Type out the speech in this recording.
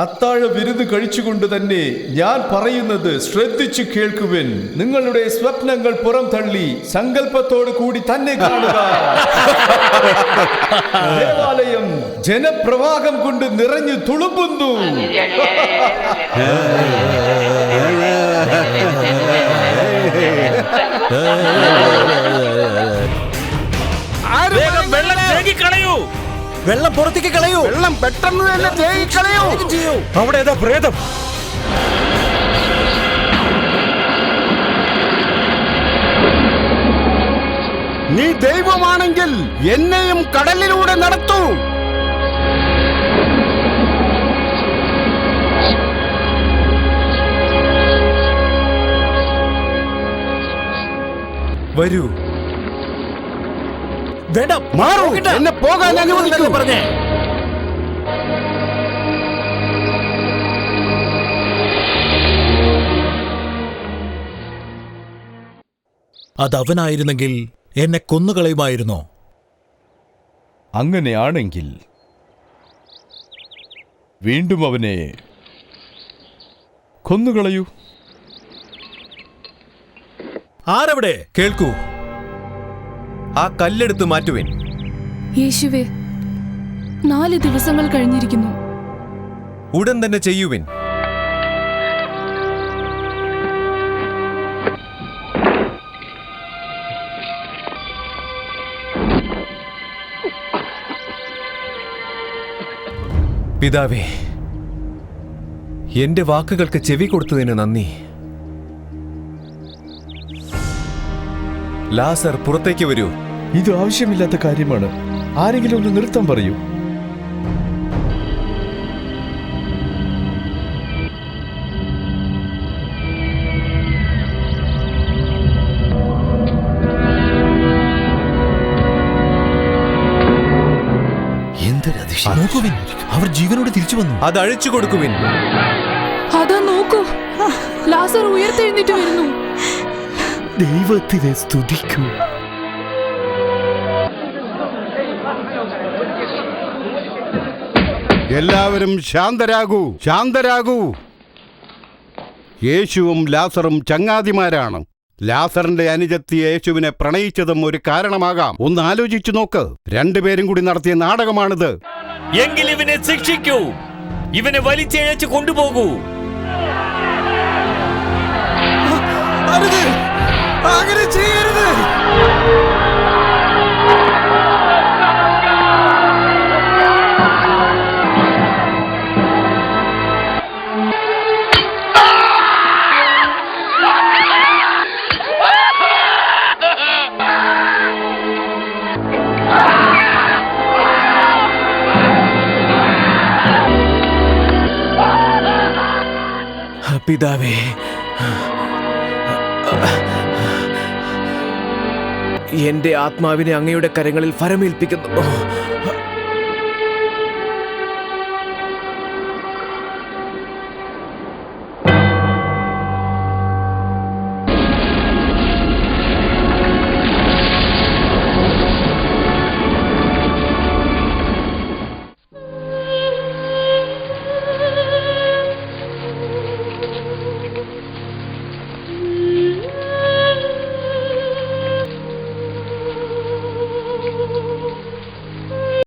അത്താഴ വിരുന്ന് കഴിച്ചുകൊണ്ട് തന്നെ ഞാൻ പറയുന്നത് ശ്രദ്ധിച്ചു കേൾക്കുവിൻ. നിങ്ങളുടെ സ്വപ്നങ്ങൾ പുറം തള്ളി സങ്കല്പത്തോടു കൂടി തന്നെ കാണുക. ദേവാലയം ജനപ്രവാഹം കൊണ്ട് നിറഞ്ഞു തുളുമ്പുന്നു. വെള്ളം പുറത്തേക്ക് കളയൂ. വെള്ളം പെട്ടെന്ന് തന്നെ തേയിക്കളയൂ. അവിടെ ഏതാ പ്രേതം? നീ ദൈവമാണെങ്കിൽ എന്നെയും കടലിലൂടെ നടത്തൂ. വരൂ. വേണ്ട, മാറൂ. എന്നെ പോകാൻ അനുവദിക്കൂ. പറഞ്ഞേ. അതവനായിരുന്നെങ്കിൽ എന്നെ കൊന്നുകളയുമായിരുന്നോ? അങ്ങനെയാണെങ്കിൽ വീണ്ടും അവനെ കൊന്നുകളയൂ. ആരവിടെ? കേൾക്കൂ. ആ കല്ലെടുത്ത് മാറ്റുവേൻ. യേശുവേ, 4 ദിവസങ്ങൾ കഴിഞ്ഞിരിക്കുന്നു. ഉടൻ തന്നെ ചെയ്യുവിൻ. പിതാവേ, എന്റെ വാക്കുകൾക്ക് ചെവി കൊടുത്തതിന് നന്ദി. ലാസർ, പുറത്തേക്ക് വരൂ. ഇത് ആവശ്യമില്ലാത്ത കാര്യമാണ്. ആരെങ്കിലും ഒന്ന് നിർത്താൻ പറയൂ. നോക്കുവിൻ, അവർ ജീവനോട് തിരിച്ചു വന്നു. അത് അഴിച്ചു കൊടുക്കുവിൻ. അതാ നോക്കൂ, ലാസർ ഉയർത്തെഴുന്നേറ്റ് വരുന്നു. ദൈവത്തിനെ സ്തുതിക്കൂ. എല്ലാവരും ശാന്തരാകൂ, ശാന്തരാകൂ. യേശുവും ലാസറും ചങ്ങാതിമാരാണ്. ലാസറിന്റെ അനുജത്തി യേശുവിനെ പ്രണയിച്ചതും ഒരു കാരണമാകാം. ഒന്ന് ആലോചിച്ചു നോക്ക്. രണ്ടുപേരും കൂടി നടത്തിയ നാടകമാണിത്. എങ്കിൽ ഇവനെ ശിക്ഷിക്കൂ. ഇവനെ വലിച്ചഴച്ചു കൊണ്ടുപോകൂ. അങ്ങനെ ചെയ്യരുത്. പിതാവേ, എന്റെ ആത്മാവിനെ അങ്ങയുടെ കരങ്ങളിൽ ഫരമേൽപ്പിക്കുന്നു.